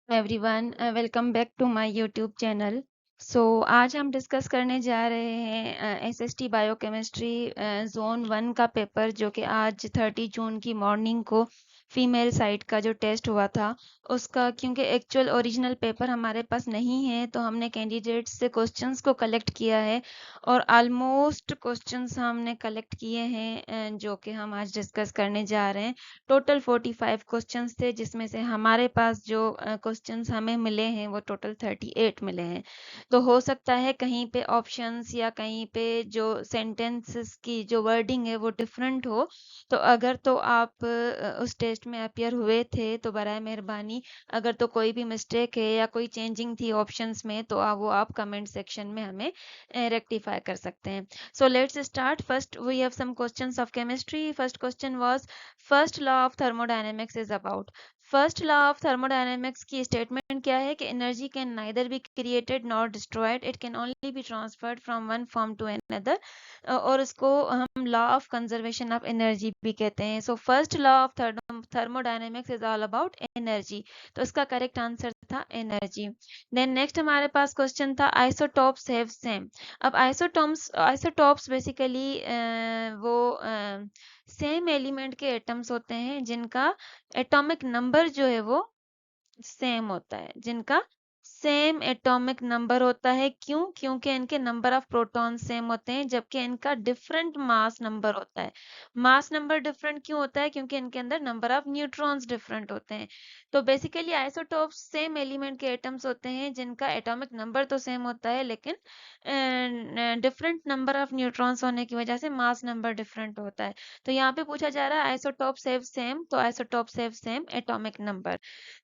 Everyone welcome back to my YouTube channel. आज हम discuss करने जा रहे हैं एसएसटी बायोकेमिस्ट्री जोन 1 का पेपर, जो कि आज 30 जून की मॉर्निंग को फीमेल साइट का जो टेस्ट हुआ था उसका, क्योंकि एक्चुअल ओरिजिनल पेपर हमारे पास नहीं है तो हमने कैंडिडेट्स से क्वेश्चंस को कलेक्ट किया है और ऑलमोस्ट क्वेश्चंस हमने कलेक्ट किए हैं जो कि हम आज डिस्कस करने जा रहे हैं। टोटल 45 क्वेश्चंस थे, जिसमें से हमारे पास जो क्वेश्चंस हमें मिले हैं वो टोटल 38 मिले हैं। तो हो सकता है कहीं पे ऑप्शंस या कहीं पे जो सेंटेंसेस की जो वर्डिंग है वो डिफरेंट हो। तो अगर तो आप उस टेस्ट में अपियर हुए थे तो बराए मेहरबानी, अगर तो कोई भी मिस्टेक है या कोई चेंजिंग थी ऑप्शंस में तो वो आप कमेंट सेक्शन में हमें रेक्टिफाई कर सकते हैं। So let's start. First, we have some questions of chemistry. First question was, first law of thermodynamics is about. First law of thermodynamics की स्टेटमेंट क्या है कि energy can neither be created nor destroyed, it can only be transferred from one form to another, और इसको हम law of conservation of energy भी कहते हैं। So first law of thermodynamics is all about energy, तो इसका correct answer था energy. Then next हमारे पास क्वेश्चन था आइसोटॉप्स हैव सेम। अब आइसोटॉप्स बेसिकली वो सेम एलिमेंट के एटम्स होते हैं जिनका एटॉमिक नंबर जो है वो सेम होता है, जिनका सेम एटॉमिक नंबर होता है। क्यों? क्योंकि इनके नंबर ऑफ प्रोटॉन सेम होते हैं, जबकि इनका डिफरेंट मास नंबर होता है। मास नंबर डिफरेंट क्यों होता है? क्योंकि इनके अंदर नंबर ऑफ न्यूट्रॉन्स डिफरेंट होते हैं। तो बेसिकली आइसोटोप्स सेम एलिमेंट के एटम्स होते हैं जिनका एटॉमिक नंबर तो सेम होता है, लेकिन डिफरेंट नंबर ऑफ न्यूट्रॉन्स होने की वजह से मास नंबर डिफरेंट होता है। तो यहाँ पे पूछा जा रहा है आइसोटोप्स हैव सेम, तो isotopes have same atomic number.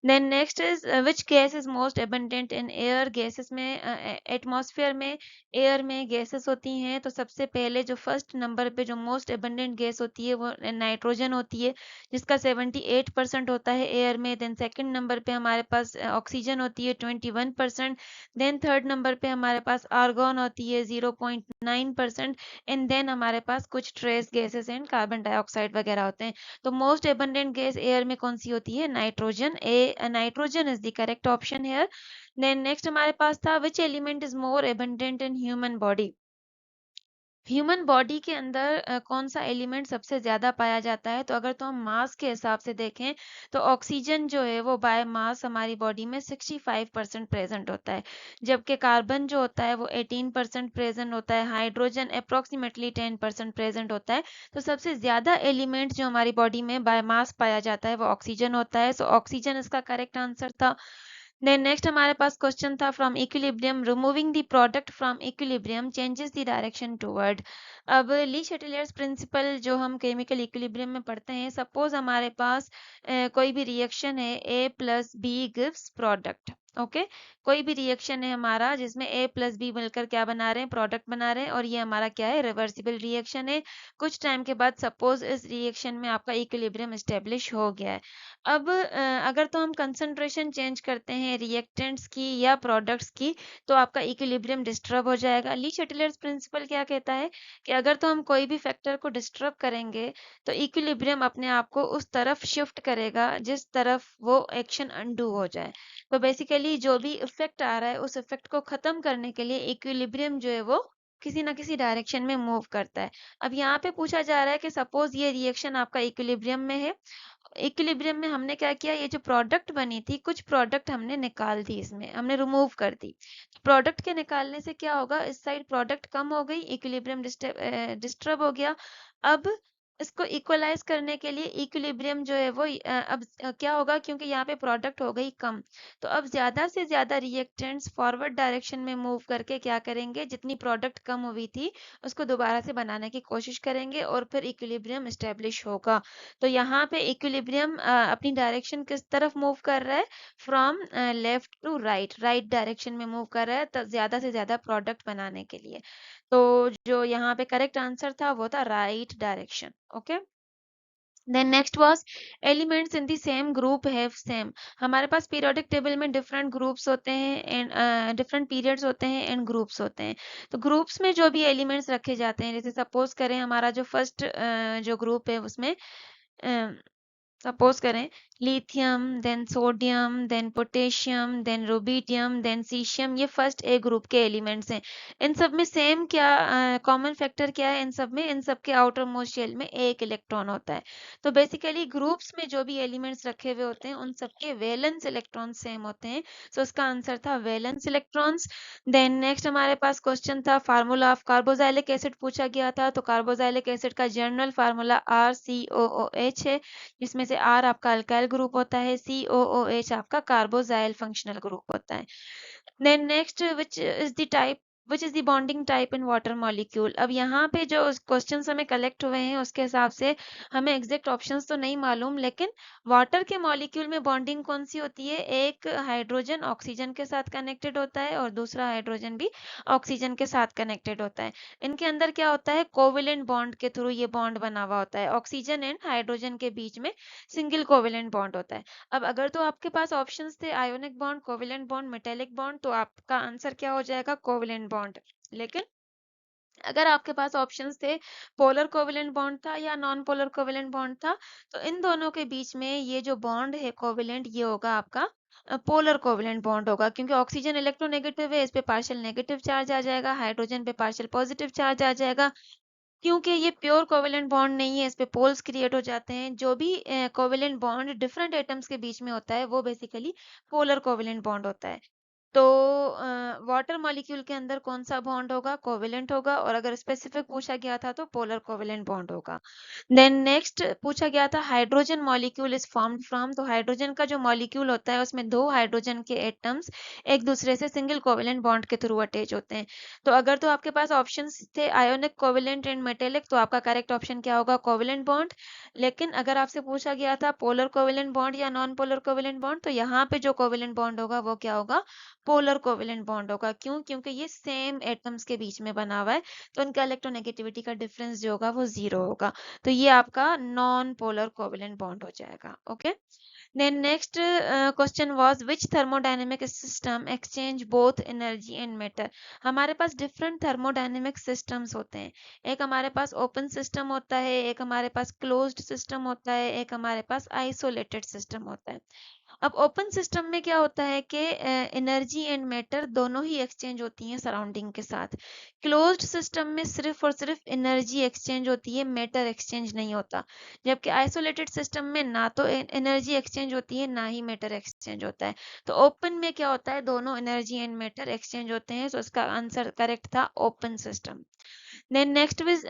Then next is which gas is most abundant in air. Gases में एटमॉस्फेयर में एयर में गैसेस होती हैं, तो सबसे पहले जो फर्स्ट नंबर पे जो मोस्ट एबंडेंट गैस होती है वो नाइट्रोजन होती है, जिसका 78% होता है एयर में। देन सेकंड नंबर पे हमारे पास ऑक्सीजन होती है 21%। देन थर्ड नंबर पे हमारे पास आर्गॉन होती है 0.9%। एंड देन हमारे पास कुछ trace gases and carbon dioxide वगैरह होते हैं। तो मोस्ट एबंडेंट गैस एयर में कौन सी होती है? Nitrogen. Nitrogen is the correct option here. Then next हमारे पास था which element is more abundant in human body. Human body के अंदर कौन सा एलिमेंट सबसे ज्यादा पाया जाता है? तो अगर तो हम मास के हिसाब से देखें तो ऑक्सीजन जो है वो बाय मास हमारी बॉडी में 65% प्रेजेंट होता है, जबकि कार्बन जो होता है वो 18% प्रेजेंट होता है, हाइड्रोजन अप्रोक्सीमेटली 10% प्रेजेंट होता है। तो सबसे ज्यादा एलिमेंट जो हमारी बॉडी में बाय मास पाया जाता है वो ऑक्सीजन होता है। सो ऑक्सीजन इसका करेक्ट आंसर था। देन नेक्स्ट हमारे पास क्वेश्चन था from equilibrium removing the product from equilibrium changes the direction toward. अब ली शेटेलियर्स प्रिंसिपल जो हम केमिकल इक्विलिब्रियम में पढ़ते हैं, सपोज हमारे पास कोई भी रिएक्शन है, A plus B gives product. Okay, कोई भी रिएक्शन है हमारा जिसमें ए प्लस बी मिलकर क्या बना रहे हैं? प्रोडक्ट बना रहे हैं, और ये हमारा क्या है? रिवर्सिबल रिएक्शन है। कुछ टाइम के बाद सपोज इस रिएक्शन में आपका इक्विलिब्रियम एस्टेब्लिश हो गया है। अब अगर तो हम कंसंट्रेशन चेंज करते हैं रिएक्टेंट्स की या प्रोडक्ट्स की, तो आपका इक्विलिब्रियम डिस्टर्ब हो जाएगा। ली शेटेलियर्स प्रिंसिपल क्या कहता है कि अगर तो हम कोई भी फैक्टर को डिस्टर्ब करेंगे तो इक्विलिब्रियम अपने आप को उस तरफ शिफ्ट करेगा जिस तरफ वो एक्शन अनडू हो जाए। तो बेसिकली जो भी इफेक्ट आ रहा है उस इफेक्ट को खत्म करने के लिए इक्विलिब्रियम जो है वो किसी ना किसी डायरेक्शन में मूव करता है। अब यहाँ पे पूछा जा रहा है कि सपोज ये रिएक्शन आपका इक्विलिब्रियम में है। इक्विलिब्रियम में हमने क्या किया? ये जो प्रोडक्ट बनी थी, कुछ प्रोडक्ट हमने निकाल दी, इसमें हमने रिमूव कर दी। प्रोडक्ट के निकालने से क्या होगा? इस साइड प्रोडक्ट कम हो गई, इक्विलिब्रियम डिस्टर्ब हो गया। अब इसको इक्वलाइज करने के लिए इक्विलिब्रियम जो है वो अब क्या होगा? क्योंकि यहाँ पे प्रोडक्ट हो गई कम, तो अब ज्यादा से ज्यादा रिएक्टेंट्स फॉरवर्ड डायरेक्शन में मूव करके क्या करेंगे? जितनी प्रोडक्ट कम हुई थी उसको दोबारा से बनाने की कोशिश करेंगे और फिर इक्विलिब्रियम एस्टेब्लिश होगा। तो यहाँ पे इक्विलिब्रियम अपनी डायरेक्शन किस तरफ मूव कर रहा है? From left to right, right direction में मूव कर रहा है, तो ज्यादा से ज्यादा प्रोडक्ट बनाने के लिए। तो जो यहाँ पे करेक्ट आंसर था वो था right direction. Okay, then next was elements in the same group have same. हमारे पास पीरियोडिक टेबल में डिफरेंट ग्रुप्स होते हैं एंड डिफरेंट पीरियड्स होते हैं एंड ग्रुप्स होते हैं। तो ग्रुप्स में जो भी एलिमेंट्स रखे जाते हैं, जैसे सपोज करें हमारा जो फर्स्ट जो ग्रुप है उसमें सपोज करें lithium, then sodium, then potassium, then rubidium, then caesium, ये फर्स्ट ए ग्रुप के एलिमेंट्स हैं। इन सब में सेम क्या कॉमन फैक्टर क्या है इन सब में? इन सब के आउटर मोस्ट शेल में एक इलेक्ट्रॉन होता है। तो बेसिकली ग्रुप्स में जो भी एलिमेंट्स रखे हुए होते हैं उन सबके वैलेंस इलेक्ट्रॉन सेम होते हैं। सो इसका आंसर था वैलेंस इलेक्ट्रॉन्स। देन नेक्स्ट हमारे पास क्वेश्चन था फार्मूला ऑफ कार्बोक्सिलिक एसिड पूछा गया था। तो कार्बोक्सिलिक एसिड का जनरल फार्मूला RCOOH है, जिसमें से R आपका अल्काइल ग्रुप होता है, COOH आपका कार्बोक्सिल फंक्शनल ग्रुप होता है। Then next which is the bonding type in water molecule. अब यहाँ पे जो क्वेश्चंस हमें कलेक्ट हुए हैं उसके हिसाब से हमें एग्जैक्ट ऑप्शंस तो नहीं मालूम, लेकिन वाटर के मॉलिक्यूल में बॉन्डिंग कौन सी होती है? एक हाइड्रोजन ऑक्सीजन के साथ कनेक्टेड होता है और दूसरा हाइड्रोजन भी ऑक्सीजन के साथ कनेक्टेड होता है। इनके अंदर क्या होता है? कोवेलेंट बॉन्ड के थ्रू ये बॉन्ड बना हुआ होता है। ऑक्सीजन एंड हाइड्रोजन के बीच में सिंगल कोवेलेंट बॉन्ड होता है। अब अगर तो आपके पास ऑप्शंस थे ionic bond, covalent bond, metallic bond, तो आपका आंसर क्या हो जाएगा? Covalent bond. लेकिन अगर आपके पास ऑप्शंस थे पोलर कोवेलेंट बॉन्ड था या नॉन पोलर कोवेलेंट बॉन्ड था, तो इन दोनों के बीच में ये जो बॉन्ड है कोवेलेंट, ये होगा आपका पोलर कोवेलेंट बॉन्ड होगा, क्योंकि ऑक्सीजन इलेक्ट्रोनेगेटिव है, इस पे पार्शियल नेगेटिव चार्ज आ जाएगा, हाइड्रोजन पे पार्शियल पॉजिटिव चार्ज आ जाएगा। क्योंकि ये प्योर कोवेलेंट बॉन्ड नहीं है, इस पे पोल्स क्रिएट हो जाते हैं। जो भी कोवेलेंट बॉन्ड डिफरेंट एटम्स के बीच में होता है वो बेसिकली पोलर कोवेलेंट बॉन्ड होता है। तो वाटर मॉलिक्यूल के अंदर कौन सा बॉन्ड होगा? कोवेलेंट होगा, और अगर स्पेसिफिक पूछा गया था तो पोलर कोवेलेंट बॉन्ड होगा। देन नेक्स्ट पूछा गया था hydrogen molecule is formed from. तो हाइड्रोजन का जो मॉलिक्यूल होता है उसमें दो हाइड्रोजन के एटम्स एक दूसरे से सिंगल कोवेलेंट बॉन्ड के थ्रू अटैच होते हैं। तो अगर तो आपके पास ऑप्शंस थे आयोनिक, कोवेलेंट एंड मेटेलिक, तो आपका करेक्ट ऑप्शन क्या होगा? Covalent bond. लेकिन अगर आपसे पूछा गया था पोलर कोवेलेंट बॉन्ड या नॉन पोलर कोवेलेंट बॉन्ड, तो यहाँ पे जो कोवेलेंट बॉन्ड होगा वो क्या होगा? पोलर कोवेलेंट बॉन्ड होगा। क्यों? क्योंकि ये सेम एटम्स के बीच में बना हुआ है, तो उनका इलेक्ट्रोनेगेटिविटी का डिफरेंस जो होगा वो 0 होगा। तो ये आपका नॉन पोलर कोवेलेंट बॉन्ड हो जाएगा। Okay. Then next question was which thermodynamic system exchange both energy and matter। हमारे पास different thermodynamic systems होते हैं। एक हमारे पास open system होता है, एक हमारे पास closed system होता है, एक हमारे पास isolated system होता है। अब ओपन सिस्टम में क्या होता है कि एनर्जी एंड मैटर दोनों ही एक्सचेंज होती हैं सराउंडिंग के साथ। क्लोज्ड सिस्टम में सिर्फ और सिर्फ एनर्जी एक्सचेंज होती है, मैटर एक्सचेंज नहीं होता। जबकि आइसोलेटेड सिस्टम में ना तो एनर्जी एक्सचेंज होती है ना ही मैटर एक्सचेंज होता है। तो ओपन में क्या होता है? दोनों एनर्जी एंड मैटर एक्सचेंज होते हैं। तो इसका आंसर करेक्ट था open system. Then next which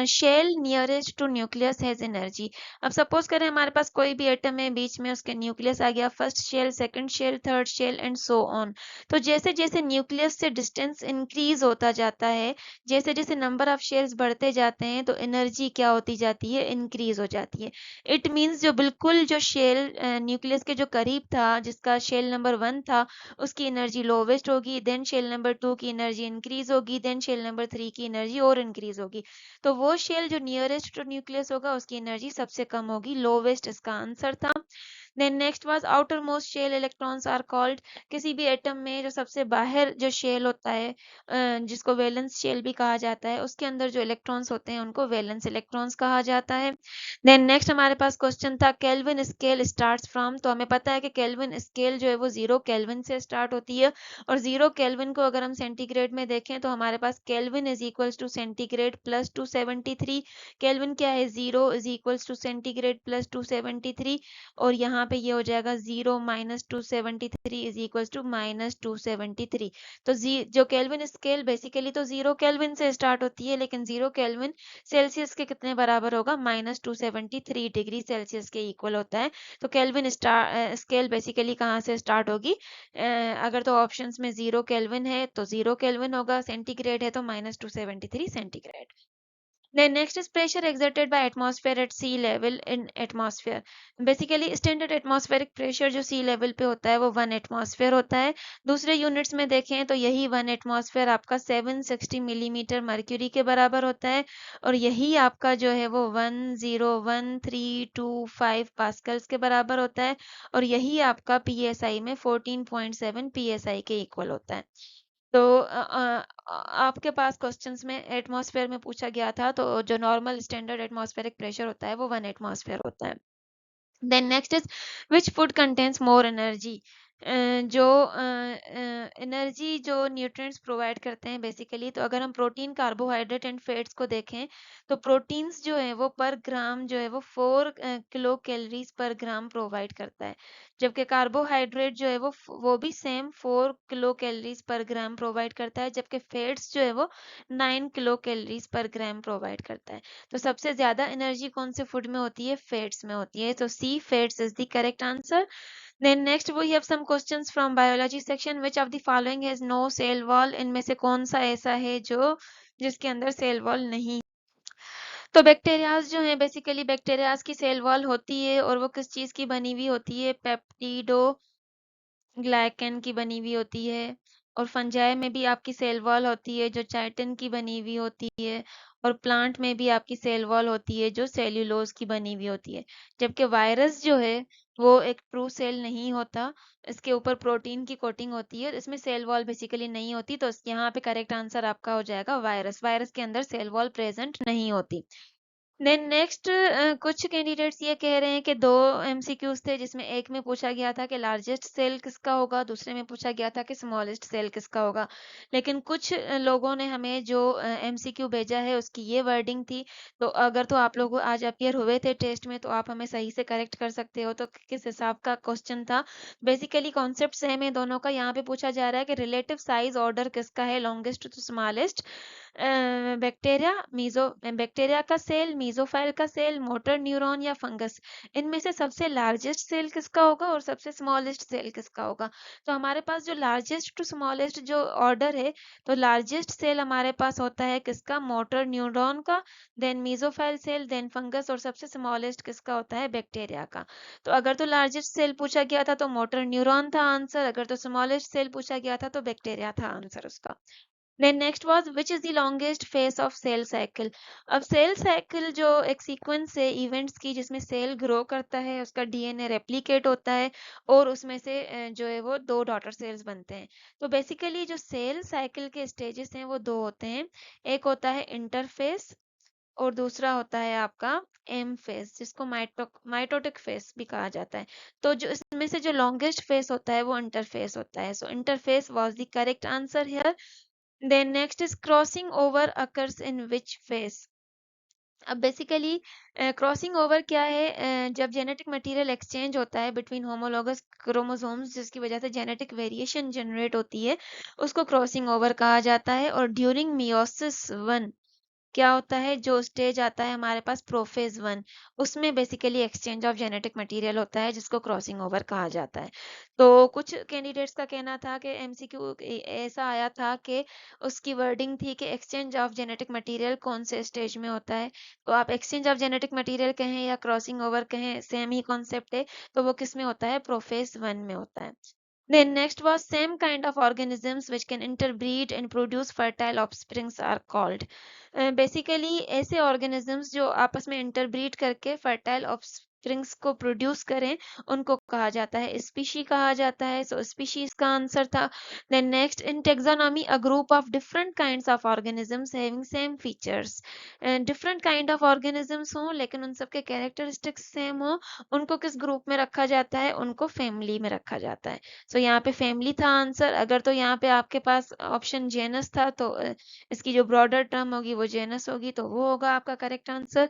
shell nearest to nucleus has energy. अब सपोज करें हमारे पास कोई भी एटम है, बीच में उसके न्यूक्लियस आ गया, first shell, second shell, third shell and so on. तो जैसे जैसे न्यूक्लियस से डिस्टेंस इंक्रीज होता जाता है, जैसे जैसे नंबर ऑफ शेल्स बढ़ते जाते हैं, तो एनर्जी क्या होती जाती है? इंक्रीज हो जाती है। इट मीन्स जो बिल्कुल जो शेल न्यूक्लियस के जो करीब था, जिसका शेल नंबर 1 था, उसकी एनर्जी लोवेस्ट होगी, देन शेल नंबर 2 की एनर्जी इंक्रीज होगी, देन शेल नंबर 3 की एनर्जी और इंक्रीज होगी। तो वो शेल जो नियरेस्ट टू न्यूक्लियस होगा उसकी एनर्जी सबसे कम होगी, लोवेस्ट इसका आंसर था। Then next was outermost shell electrons are called. किसी भी एटम में जो सबसे बाहर जो शेल होता है, जिसको वैलेंस शेल भी कहा जाता है, उसके अंदर जो इलेक्ट्रॉन्स होते हैं उनको वैलेंस इलेक्ट्रॉन्स कहा जाता है। देन नेक्स्ट हमारे पास क्वेश्चन था केल्विन स्केल स्टार्ट्स फ्रॉम। तो हमें पता है कि केल्विन स्केल जो है वो 0 केल्विन से स्टार्ट होती है, और 0 केल्विन को अगर हम सेंटीग्रेड में देखें तो हमारे पास kelvin is equals to centigrade plus 273। Kelvin क्या है? 0 is equals to centigrade plus 273, और यहाँ पे ये हो जाएगा 0 minus 273 is equals to minus 273। तो जो केल्विन स्केल बेसिकली तो 0 केल्विन से स्टार्ट होती है, लेकिन 0 केल्विन सेल्सियस के कितने बराबर होगा? माइनस 273 डिग्री सेल्सियस के इक्वल होता है। तो केल्विन स्केल बेसिकली कहाँ से स्टार्ट होगी? अगर तो ऑप्शंस में 0 केल्विन है तो 0 केल्विन होगा, सेंटीग्रेड है तो minus 273 centigrade. Then next is pressure exerted by atmosphere at sea level in atmosphere। Basically standard atmospheric pressure जो सी लेवल पे होता है वो 1 एटमॉस्फेयर होता है। दूसरे यूनिट्स में देखें तो यही 1 एटमॉस्फेयर आपका 760 मिलीमीटर मर्क्यूरी के बराबर होता है, और यही आपका जो है वो 101325 पास्कल्स के बराबर होता है, और यही आपका पीएसआई में 14.7 पीएसआई के इक्वल होता है। तो आपके पास क्वेश्चंस में एटमॉस्फेयर में पूछा गया था, तो जो नॉर्मल स्टैंडर्ड एटमॉस्फेरिक प्रेशर होता है वो 1 एटमॉस्फेयर होता है। Then next is which food contains more energy. जो एनर्जी जो न्यूट्रिएंट्स प्रोवाइड करते हैं बेसिकली, तो अगर हम प्रोटीन, कार्बोहाइड्रेट एंड फैट्स को देखें तो प्रोटीन्स जो है वो पर ग्राम जो है वो 4 किलो कैलोरीज पर ग्राम प्रोवाइड करता है, जबकि कार्बोहाइड्रेट जो है वो भी सेम 4 किलो कैलोरीज पर ग्राम प्रोवाइड करता है, जबकि फैट्स जो है वो 9 किलो कैलोरीज पर ग्राम प्रोवाइड करता है। तो सबसे ज्यादा एनर्जी कौन से फूड में होती है? फैट्स में होती है। तो C, fats is the correct answer. Then next we have some questions from biology section. Which of the following has no cell wall? इनमें से कौन सा ऐसा है जो जिसके अंदर सेल वॉल नहीं? तो बैक्टीरियाज जो है बेसिकली बैक्टीरियाज की सेल वॉल होती है, और वो किस चीज की बनी हुई होती है? पेप्टिडो ग्लाइकन की बनी हुई होती है। और फंजाई में भी आपकी सेल वॉल होती है जो चाइटिन की बनी हुई होती है, और प्लांट में भी आपकी सेल वॉल होती है जो सेल्यूलोज की बनी हुई होती है। जबकि वायरस जो है वो एक ट्रू सेल नहीं होता, इसके ऊपर प्रोटीन की कोटिंग होती है, इसमें सेल वॉल बेसिकली नहीं होती। तो यहाँ पे करेक्ट आंसर आपका हो जाएगा वायरस। वायरस के अंदर सेल वॉल प्रेजेंट नहीं होती। देन नेक्स्ट कुछ कैंडिडेट्स ये कह रहे हैं कि 2 एमसीक्यूज थे, जिसमें एक में पूछा गया था कि लार्जेस्ट सेल किसका होगा, दूसरे में पूछा गया था कि स्मॉलेस्ट सेल किसका होगा। लेकिन कुछ लोगों ने हमें जो एमसीक्यू भेजा है उसकी ये वर्डिंग थी। तो अगर तो आप लोग आज अपीयर हुए थे टेस्ट में तो आप हमें सही से करेक्ट कर सकते हो। तो किस हिसाब का क्वेश्चन था? बेसिकली कॉन्सेप्ट सेम है दोनों का। यहाँ पे पूछा जा रहा है कि रिलेटिव साइज ऑर्डर किसका है लॉन्गेस्ट टू स्मॉलेस्ट? बैक्टीरिया का सेल, मीजोफाइल का सेल, मोटर न्यूरॉन या फंगस? इनमें से सबसे लार्जेस्ट सेल किसका होगा और सबसे स्मॉलेस्ट सेल किसका होगा? तो हमारे पास जो लार्जेस्ट टू स्मॉलेस्ट जो ऑर्डर है, तो लार्जेस्ट सेल हमारे पास होता है किसका? मोटर न्यूरॉन का, देन मीजोफाइल सेल, देन फंगस, और सबसे स्मॉलेस्ट किसका होता है? बैक्टीरिया का। तो अगर तो लार्जेस्ट सेल पूछा गया था तो मोटर न्यूरॉन था आंसर, अगर तो स्मॉलेस्ट सेल पूछा गया था तो बैक्टीरिया था आंसर उसका। Then next was which is the longest phase of cell cycle? अब सेल साइकिल जो एक सीक्वेंस है इवेंट्स की जिसमें सेल ग्रो करता है, उसका डीएनए रेप्लिकेट होता है, और उसमें से जो है वो 2 डॉटर सेल्स बनते हैं। तो बेसिकली जो सेल साइकिल के स्टेजेस हैं वो 2 होते हैं। एक होता है इंटरफेस, और दूसरा होता है आपका एम फेस, जिसको माइटोटिक फेस भी कहा जाता है। तो जो इसमें से जो लॉन्गेस्ट फेस होता है वो इंटरफेस होता है। So interface was the correct answer here. Then next is crossing over occurs in which phase? अब बेसिकली क्रॉसिंग ओवर क्या है? जब जेनेटिक मटेरियल एक्सचेंज होता है बिटवीन होमोलोगस क्रोमोसोम्स, जिसकी वजह से जेनेटिक वेरिएशन जनरेट होती है, उसको क्रॉसिंग ओवर कहा जाता है। और ड्यूरिंग मियोसिस 1 क्या होता है? जो स्टेज आता है हमारे पास प्रोफेज 1, उसमें basically exchange of genetic material होता है जिसको क्रॉसिंग ओवर कहा जाता है। तो कुछ कैंडिडेट्स का कहना था कि एमसीक्यू ऐसा आया था कि उसकी वर्डिंग थी कि एक्सचेंज ऑफ जेनेटिक मटेरियल कौन से स्टेज में होता है। तो आप एक्सचेंज ऑफ जेनेटिक मटेरियल कहें या क्रॉसिंग ओवर कहें, सेम ही कॉन्सेप्ट है। तो वो किस में होता है? प्रोफेज 1 में होता है। Then next was same kind of organisms which can interbreed and produce fertile offsprings are called. Basically ऐसे organisms जो आपस में interbreed करके fertile offsprings को produce करें, उनको कहा जाता है स्पीशी कहा जाता है। So species का आंसर था। Then next in taxonomy a group of different kinds of organisms having same features. different kind of organisms हों लेकिन उन सबके characteristics same हो, उनको किस ग्रुप में रखा जाता है? उनको फैमिली में रखा जाता है। सो यहाँ पे फैमिली था आंसर। अगर तो यहाँ पे आपके पास ऑप्शन जेनस था तो इसकी जो ब्रॉडर टर्म होगी वो जेनस होगी, तो वो होगा आपका correct answer.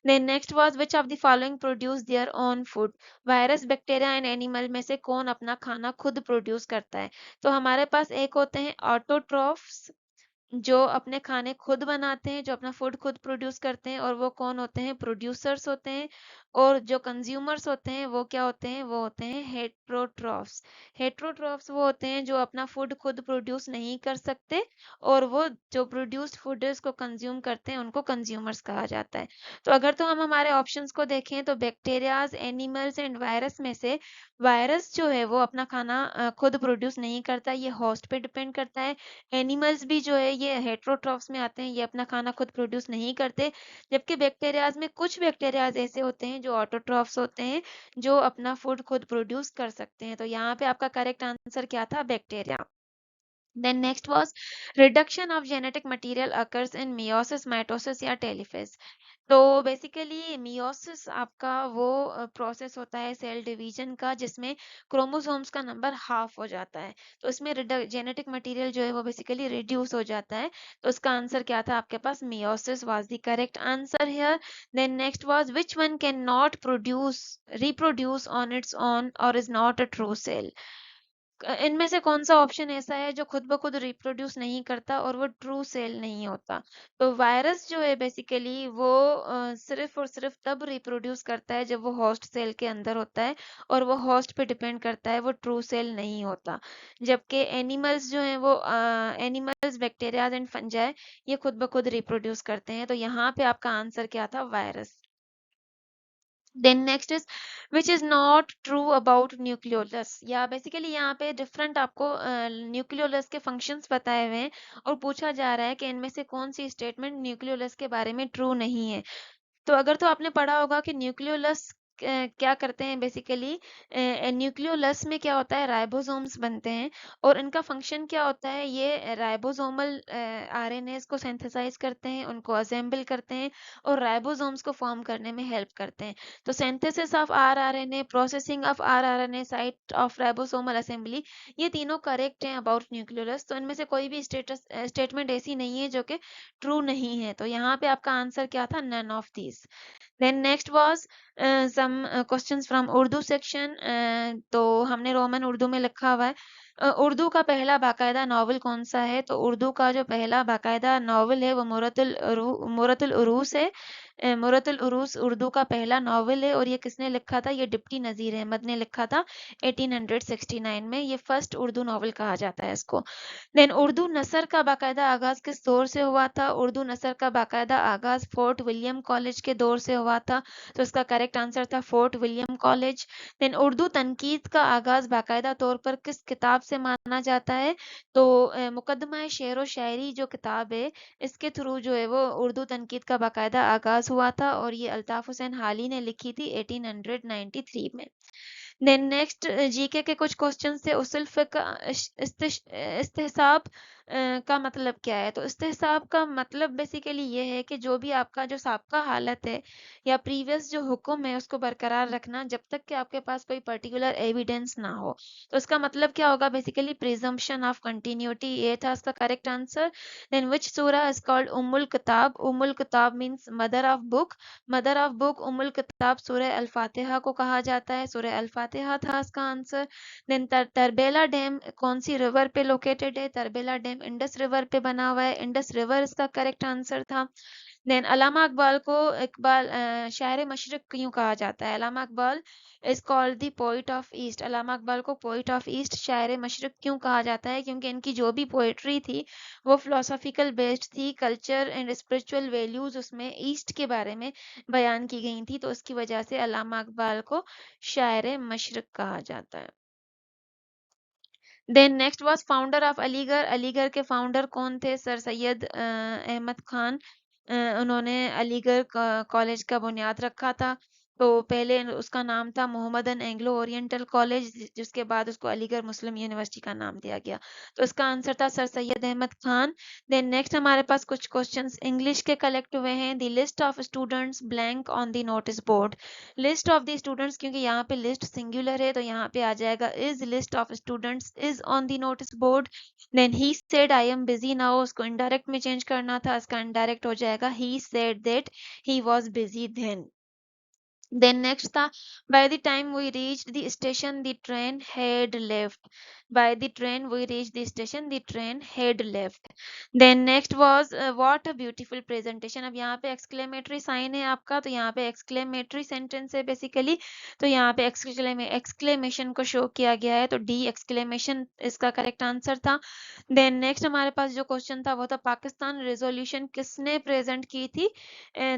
Then next was which of the following produce their own food? Virus, bacteria and animal में से कौन अपना खाना खुद प्रोड्यूस करता है? तो हमारे पास एक होते हैं ऑटोट्रॉफ्स जो अपने खाने खुद बनाते हैं, जो अपना फूड खुद प्रोड्यूस करते हैं, और वो कौन होते हैं? प्रोड्यूसर्स होते हैं। और जो कंज्यूमर्स होते हैं वो क्या होते हैं? वो होते हैं हेट्रोट्रॉफ्स। हेट्रोट्रॉफ्स वो होते हैं जो अपना फूड खुद प्रोड्यूस नहीं कर सकते, और वो जो प्रोड्यूस्ड फूड है उसको कंज्यूम करते हैं, उनको कंज्यूमर्स कहा जाता है। तो अगर तो हम हमारे ऑप्शंस को देखें तो बैक्टीरियाज, एनिमल्स एंड वायरस में से वायरस जो है वो अपना खाना खुद प्रोड्यूस नहीं करता, ये होस्ट पे डिपेंड करता है। एनिमल्स भी जो है ये हेट्रोट्रॉफ्स में आते हैं, ये अपना खाना खुद प्रोड्यूस नहीं करते। जबकि बैक्टीरियाज में कुछ बैक्टीरियाज ऐसे होते हैं जो ऑटोट्रॉफ्स होते हैं, जो अपना फूड खुद प्रोड्यूस कर सकते हैं। तो यहाँ पे आपका करेक्ट आंसर क्या था? Bacteria. Then next was reduction of genetic material occurs in meiosis, mitosis या टेलोफेज। तो बेसिकली मियोसिस आपका वो प्रोसेस होता है सेल डिवीजन का जिसमें क्रोमोसोम्स का नंबर हाफ हो जाता है। तो इसमें जेनेटिक मटेरियल जो है वो बेसिकली रिड्यूस हो जाता है। तो इसका आंसर क्या था आपके पास? Meiosis was the correct answer here. Then next was which one can not produce reproduce on its own और is not a true cell. इनमें से कौन सा ऑप्शन ऐसा है जो खुद ब खुद रिप्रोड्यूस नहीं करता और वो ट्रू सेल नहीं होता? तो वायरस जो है बेसिकली वो सिर्फ और सिर्फ तब रिप्रोड्यूस करता है जब वो होस्ट सेल के अंदर होता है और वो होस्ट पे डिपेंड करता है, वो ट्रू सेल नहीं होता। जबकि एनिमल्स जो हैं वो एनिमल्स, बैक्टीरिया एंड फंजाई ये खुद ब खुद रिप्रोड्यूस करते हैं। तो यहाँ पे आपका आंसर क्या था? Virus. Then next is which is not true about nucleolus. या बेसिकली यहाँ पे डिफरेंट आपको न्यूक्लियोलस के फंक्शंस बताए हुए हैं और पूछा जा रहा है कि इनमें से कौन सी स्टेटमेंट न्यूक्लियोलस के बारे में ट्रू नहीं है। तो अगर तो आपने पढ़ा होगा कि न्यूक्लियोलस क्या करते हैं बेसिकली, न्यूक्लियोलस में क्या होता है, राइबोसोम्स बनते हैं और इनका फंक्शन क्या होता है, ये राइबोसोमल आरएनएस को सिंथेसाइज करते हैं, उनको असेंबल करते हैं और राइबोसोम्स को फॉर्म करने में हेल्प करते हैं। तो synthesis of rRNA, processing of rRNA, site of ribosomal assembly, ये तीनों करेक्ट हैं अबाउट न्यूक्लियोलस। तो इनमें से कोई भी स्टेटमेंट ऐसी नहीं है जो कि ट्रू नहीं है। तो यहाँ पे आपका आंसर क्या था? None of these. Then next was some questions from Urdu section. तो हमने रोमन उर्दू में लिखा हुआ है। उर्दू का पहला बाकायदा नावल कौन सा है? तो उर्दू का जो पहला बाकायदा नावल है वो मुरतुल उरूस है। मुरतुल उरूस उर्दू का पहला नावल है और ये किसने लिखा था? ये डिप्टी नज़ीर अहमद ने लिखा था 1869 में। ये फर्स्ट उर्दू नावल कहा जाता है इसको। देन उर्दू नसर का बाकायदा आगाज किस दौर से हुआ था? उर्दू नसर का बाकायदा आगाज फोर्ट विलियम कॉलेज के दौर से हुआ था। तो इसका करेक्ट आंसर था Fort William College. Then Urdu तनकीद का आगाज बाकायदा तौर पर किस किताब से माना जाता है? तो मुकदमा शेर व शायरी जो किताब है इसके थ्रू जो है वो उर्दू तनकीद का बाकायदा आगाज हुआ था और ये अल्ताफ हुसैन हाली ने लिखी थी 1893 में। देन नेक्स्ट जीके के कुछ क्वेश्चन थे। उसूल फिक इस्तेहसाब का मतलब क्या है? तो इस्तेहसाब का मतलब बेसिकली ये है कि जो भी आपका जो साबका हालत है या प्रीवियस जो हुक्म है उसको बरकरार रखना जब तक कि आपके पास कोई पर्टिकुलर एविडेंस ना हो। तो इसका मतलब क्या होगा? बेसिकली प्रिजम्पशन ऑफ कंटिन्यूटी, ये था इसका करेक्ट आंसर। देन विच सूरा इज कॉल्ड उम्मुल किताब? उम्मुल किताब means mother of book. Mother of book उम्मुल किताब सूरह अल फातिहा को कहा जाता है। सूरह अल फातिहा था इसका आंसर। देन तरबेला डैम कौन सी रिवर पे लोकेटेड है? तरबेला डैम इंडस रिवर पे बना हुआ है। इंडस रिवर इसका करेक्ट आंसर था। देन अलामा इकबाल को इकबाल शायर मशरक क्यों कहा जाता है? Allama Iqbal is called the poet of east. Allama Iqbal को पोइट ऑफ ईस्ट, शायर मशरक क्यों कहा जाता है? क्योंकि इनकी जो भी पोएट्री थी वो फिलोसॉफिकल बेस्ड थी, कल्चर एंड स्पिरिचुअल वैल्यूज उसमें ईस्ट के बारे में बयान की गई थी। तो उसकी वजह से अलामा इकबाल को शायर मशरक कहा जाता है। Then next was founder of Aligarh. Aligarh के फाउंडर कौन थे? सर सैयद अहमद खान। उन्होंने अलीगढ़ कॉलेज का बुनियाद रखा था। तो पहले उसका नाम था मोहम्मदन एंग्लो ओरिएंटल कॉलेज, जिसके बाद उसको अलीगढ़ मुस्लिम यूनिवर्सिटी का नाम दिया गया। तो इसका आंसर था sir Syed Ahmad Khan. Then next हमारे पास कुछ क्वेश्चंस इंग्लिश के कलेक्ट हुए हैं। The list of students blank on the notice board. List of the students, क्योंकि यहाँ पे लिस्ट सिंगुलर है तो यहाँ पे आ जाएगा is list of students is on the notice board. Then he said I am busy now, उसको इनडायरेक्ट में चेंज करना था, इसका इनडायरेक्ट हो जाएगा he said that he was busy then. Then next था by the time we reached the station the train had left. By the train we reached the station the train had left. Then next was what a beautiful presentation. अब यहाँ पे exclamatory sign है आपका, तो यहाँ पे exclamatory sentence है basically। तो यहाँ पे exclamation को show किया गया है, तो D exclamation इसका correct answer था। Then next हमारे पास जो question था वो था पाकिस्तान resolution किसने present की थी?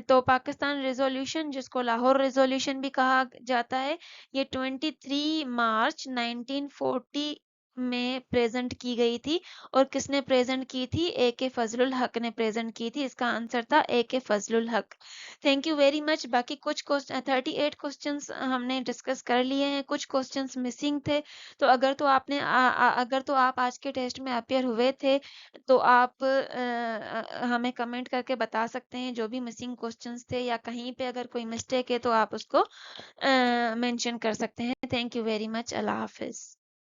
तो पाकिस्तान रेजोल्यूशन, जिसको लाहौर रेजोल्यूशन भी कहा जाता है, ये 23 मार्च 1940 में प्रेजेंट की गई थी और किसने प्रेजेंट की थी? ए के फजलुल हक ने प्रेजेंट की थी। इसका आंसर था ए के फजलुल हक। Thank you very much. बाकी कुछ 38 क्वेश्चंस हमने डिस्कस कर लिए हैं, कुछ क्वेश्चंस मिसिंग थे। तो अगर तो आप आज के टेस्ट में अपियर हुए थे तो आप हमें कमेंट करके बता सकते हैं जो भी मिसिंग क्वेश्चंस थे, या कहीं पे अगर कोई मिस्टेक है तो आप उसको मेंशन कर सकते हैं। Thank you very much. अल्लाह हाफिज़।